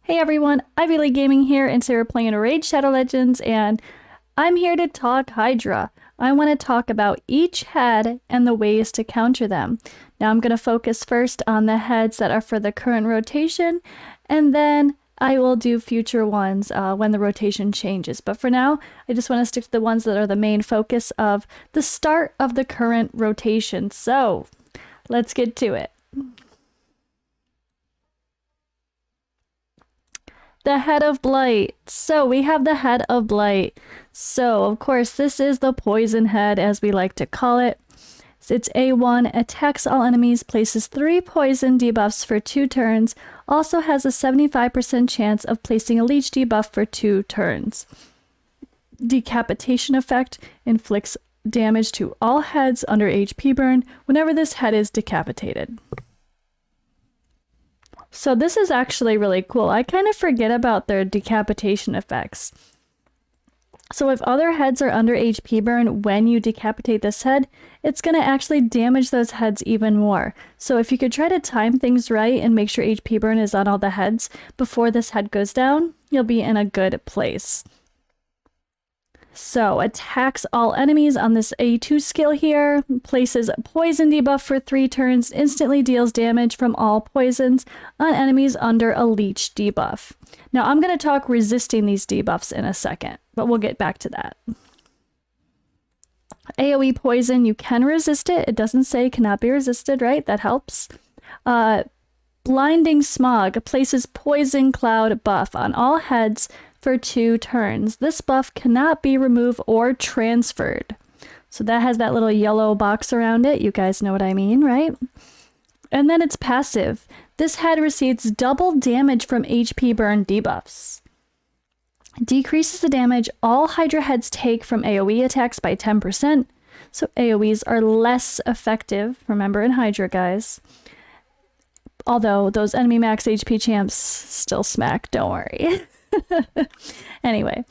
Hey everyone, Ivy League Gaming here, and today we're playing Raid Shadow Legends, and I'm here to talk Hydra. I want to talk about each head and the ways to counter them. Now I'm going to focus first on the heads that are for the current rotation, and then I will do future ones when the rotation changes. But for now, I just want to stick to the ones that are the main focus of the start of the current rotation. So let's get to it. The Head of Blight. So we have the Head of Blight. So of course this is the poison head, as we like to call it. It's A1, attacks all enemies, places 3 poison debuffs for 2 turns, also has a 75% chance of placing a leech debuff for 2 turns. Decapitation effect, inflicts damage to all heads under HP burn whenever this head is decapitated. So this is actually really cool. I kind of forget about their decapitation effects. So if other heads are under HP burn when you decapitate this head, it's going to actually damage those heads even more. So if you could try to time things right and make sure HP burn is on all the heads before this head goes down, you'll be in a good place. So attacks all enemies on this A2 skill here, places a poison debuff for 3 turns, instantly deals damage from all poisons on enemies under a leech debuff. Now I'm going to talk resisting these debuffs in a second, but we'll get back to that. AoE poison, you can resist it. It doesn't say cannot be resisted, right? That helps. Blinding smog, places poison cloud buff on all heads for 2 turns. This buff cannot be removed or transferred. So that has that little yellow box around it. You guys know what I mean, right? And then it's passive. This head receives double damage from HP burn debuffs. Decreases the damage all Hydra heads take from AoE attacks by 10%. So AoEs are less effective, remember, in Hydra, guys. Although those enemy max HP champs still smack, don't worry. Anyway,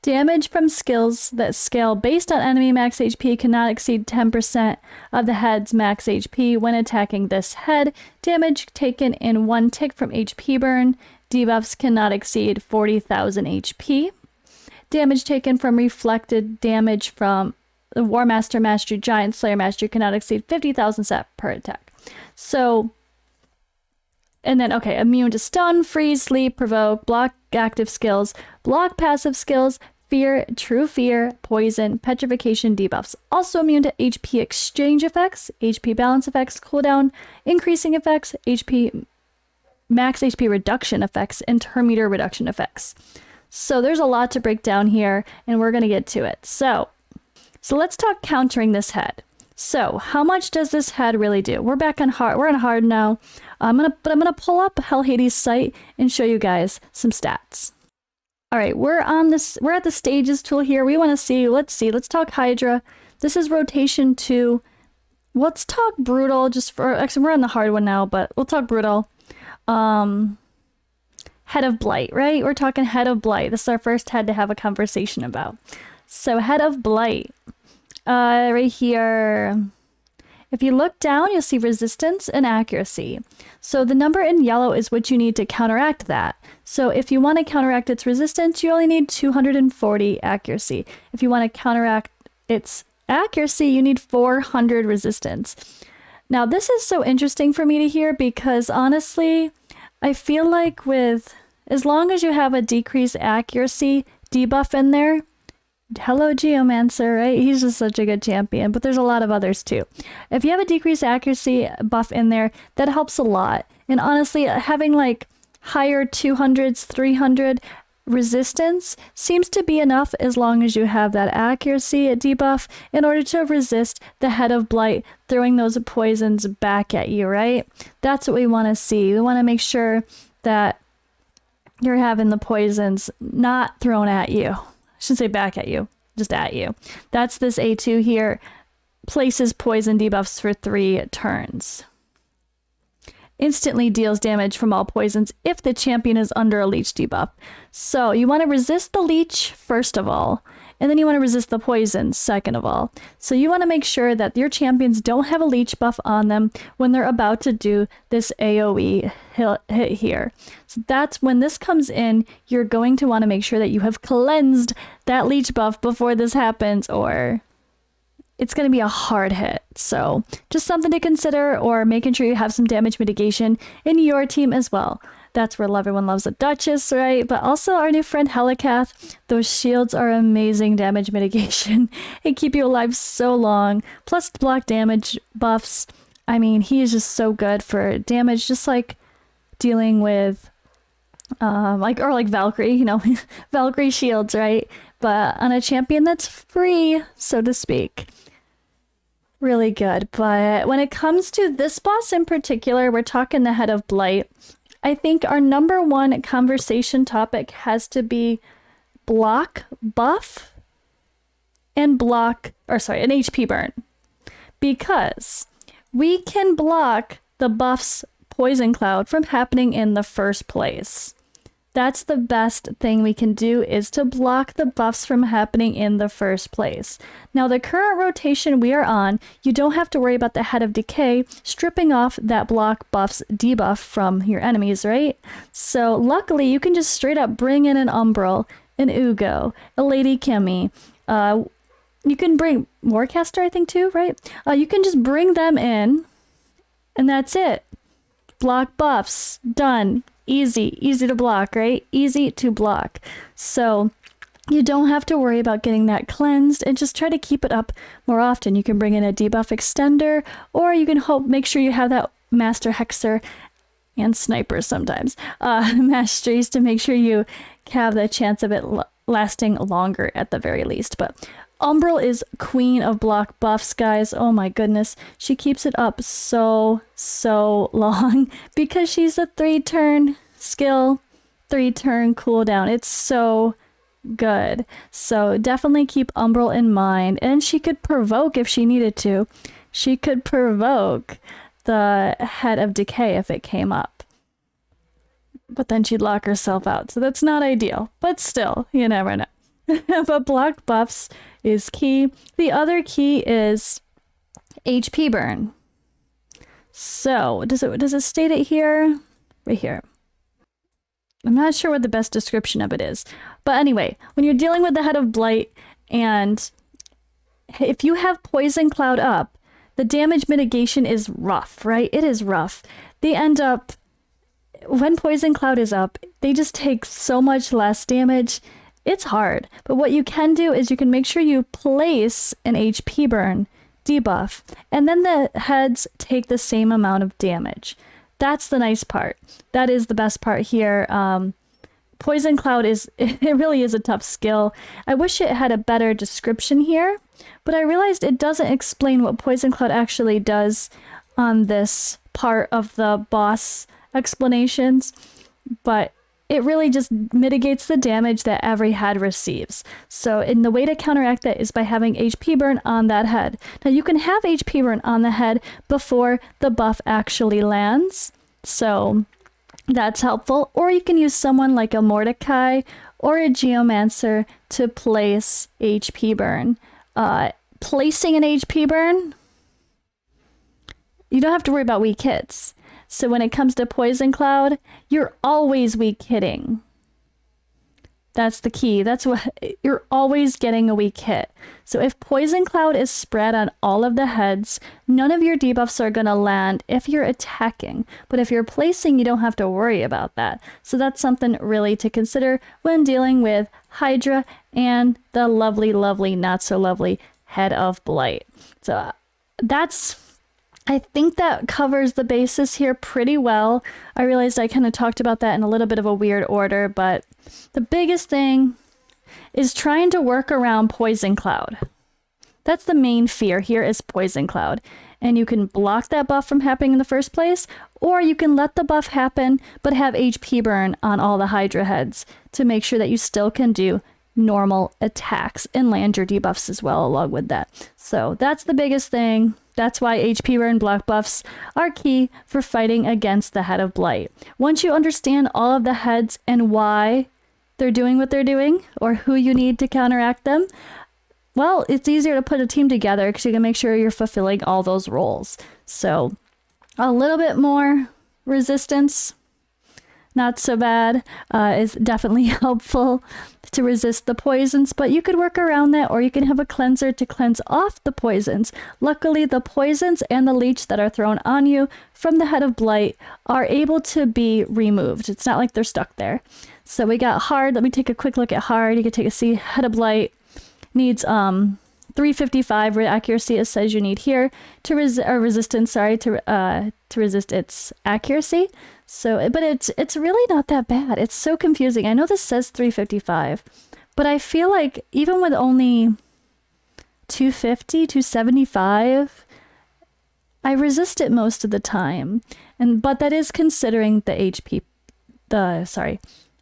damage from skills that scale based on enemy max HP cannot exceed 10% of the head's max HP when attacking this head. Damage taken in 1 tick from HP burn. Debuffs cannot exceed 40,000 HP. Damage taken from reflected damage from the War Master Mastery, Giant Slayer Mastery cannot exceed 50,000 set per attack. So, and then, okay, immune to stun, freeze, sleep, provoke, block active skills, block passive skills, fear, true fear, poison, petrification debuffs. Also immune to HP exchange effects, HP balance effects, cooldown, increasing effects, HP max HP reduction effects, and turn meter reduction effects. So there's a lot to break down here, and we're going to get to it. So let's talk countering this head. So how much does this head really do? We're back on hard. We're on hard now. I'm gonna pull up Hell Hades' site and show you guys some stats. All right, we're at the stages tool here. We want to see. Let's talk Hydra. This is rotation 2. Let's talk brutal. Actually, we're on the hard one now, but we'll talk brutal. Head of Blight, right? We're talking Head of Blight. This is our first head to have a conversation about. So Head of Blight. Right here, if you look down, you'll see resistance and accuracy. So the number in yellow is what you need to counteract that. So if you want to counteract its resistance, you only need 240 accuracy. If you want to counteract its accuracy, you need 400 resistance. Now this is so interesting for me to hear because honestly, I feel like as long as you have a decreased accuracy debuff in there, hello Geomancer, right? He's just such a good champion, but there's a lot of others too. If you have a decreased accuracy buff in there, that helps a lot. And honestly, having like higher 200s, 300 resistance seems to be enough as long as you have that accuracy debuff in order to resist the Head of Blight throwing those poisons back at you, right? That's what we want to see. We want to make sure that you're having the poisons not thrown at you. I shouldn't say back at you, just at you. That's this A2 here. Places poison debuffs for 3 turns. Instantly deals damage from all poisons if the champion is under a leech debuff. So you want to resist the leech first of all. And then you want to resist the poison, second of all. So you want to make sure that your champions don't have a leech buff on them when they're about to do this AoE hit here. So that's when this comes in, you're going to want to make sure that you have cleansed that leech buff before this happens, or it's going to be a hard hit. So just something to consider, or making sure you have some damage mitigation in your team as well. That's where everyone loves a Duchess, right? But also our new friend Helicath. Those shields are amazing damage mitigation and keep you alive so long. Plus block damage buffs. I mean, he is just so good for damage, just like dealing with like Valkyrie, you know, Valkyrie shields, right? But on a champion that's free, so to speak. Really good. But when it comes to this boss in particular, we're talking the Head of Blight. I think our number one conversation topic has to be block buff and an HP burn. Because we can block the buff's poison cloud from happening in the first place. That's the best thing we can do, is to block the buffs from happening in the first place. Now, the current rotation we are on, you don't have to worry about the Head of Decay stripping off that block buff's debuff from your enemies, right? So luckily, you can just straight up bring in an Umbral, an Ugo, a Lady Kimmy. You can bring Warcaster, I think, too, right? You can just bring them in, and that's it. Block buffs, done. Easy to block, right? Easy to block. So you don't have to worry about getting that cleansed, and just try to keep it up more often. You can bring in a debuff extender, or you can make sure you have that Master Hexer and Sniper sometimes. Masteries to make sure you have the chance of it lasting longer at the very least. But Umbral is queen of block buffs, guys. Oh my goodness. She keeps it up so long because she's a 3-turn skill, 3-turn cooldown. It's so good. So definitely keep Umbral in mind. And she could provoke if she needed to. She could provoke the Head of Decay if it came up. But then she'd lock herself out. So that's not ideal. But still, you never know. But block buffs is key. The other key is HP burn. So does it state it here? Right here. I'm not sure what the best description of it is. But anyway, when you're dealing with the Head of Blight, and if you have Poison Cloud up, the damage mitigation is rough, right? It is rough. They end up, when Poison Cloud is up, they just take so much less damage. It's hard, but what you can do is you can make sure you place an HP burn debuff, and then the heads take the same amount of damage. That's the nice part. That is the best part here. Poison Cloud it really is a tough skill. I wish it had a better description here, but I realized it doesn't explain what Poison Cloud actually does on this part of the boss explanations, but it really just mitigates the damage that every head receives. So, the way to counteract that is by having HP burn on that head. Now, you can have HP burn on the head before the buff actually lands. So, that's helpful. Or you can use someone like a Mordecai or a Geomancer to place HP burn. Placing an HP burn, you don't have to worry about weak hits. So when it comes to Poison Cloud, you're always weak hitting. That's the key. That's what you're always getting, a weak hit. So if Poison Cloud is spread on all of the heads, none of your debuffs are going to land if you're attacking. But if you're placing, you don't have to worry about that. So that's something really to consider when dealing with Hydra and the lovely, not so lovely Head of Blight. So I think that covers the basis here pretty well. I realized I kind of talked about that in a little bit of a weird order, but the biggest thing is trying to work around Poison Cloud. That's the main fear here, is Poison Cloud. And you can block that buff from happening in the first place, or you can let the buff happen, but have HP burn on all the Hydra heads to make sure that you still can do normal attacks and land your debuffs as well along with that. So that's the biggest thing. That's why HP burn block buffs are key for fighting against the Head of Blight. Once you understand all of the heads and why they're doing what they're doing, or who you need to counteract them, well, it's easier to put a team together because you can make sure you're fulfilling all those roles. So a little bit more resistance, not so bad, is definitely helpful to resist the poisons, but you could work around that, or you can have a cleanser to cleanse off the poisons. Luckily, the poisons and the leech that are thrown on you from the Head of Blight are able to be removed. It's not like they're stuck there. So we got hard. Let me take a quick look at hard. You can take a see Head of Blight needs 355 accuracy, it says you need here to resistance, sorry, to resist its accuracy. So, but it's really not that bad. It's so confusing. I know this says 355, but I feel like even with only 250, 275, I resist it most of the time. But that is considering the HP,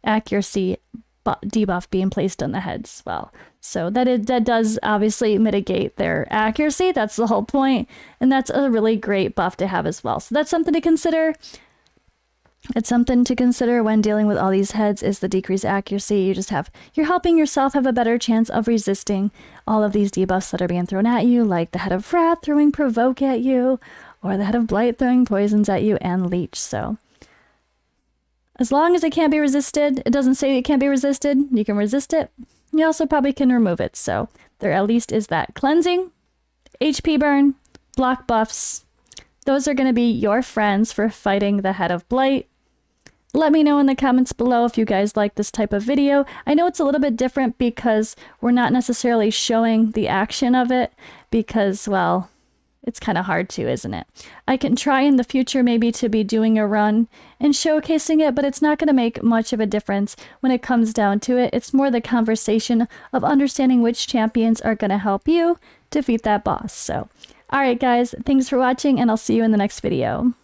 accuracy debuff being placed on the heads as well. So that does obviously mitigate their accuracy. That's the whole point. And that's a really great buff to have as well. So that's something to consider. It's something to consider when dealing with all these heads is the decreased accuracy. You're helping yourself have a better chance of resisting all of these debuffs that are being thrown at you, like the Head of Wrath throwing Provoke at you, or the Head of Blight throwing poisons at you, and Leech. So as long as it can't be resisted, it doesn't say it can't be resisted, you can resist it. You also probably can remove it. So there at least is that cleansing, HP burn, block buffs. Those are going to be your friends for fighting the Head of Blight. Let me know in the comments below if you guys like this type of video. I know it's a little bit different because we're not necessarily showing the action of it because, well, it's kind of hard to, isn't it? I can try in the future maybe to be doing a run and showcasing it, but it's not going to make much of a difference when it comes down to it. It's more the conversation of understanding which champions are going to help you defeat that boss. So, all right, guys, thanks for watching, and I'll see you in the next video.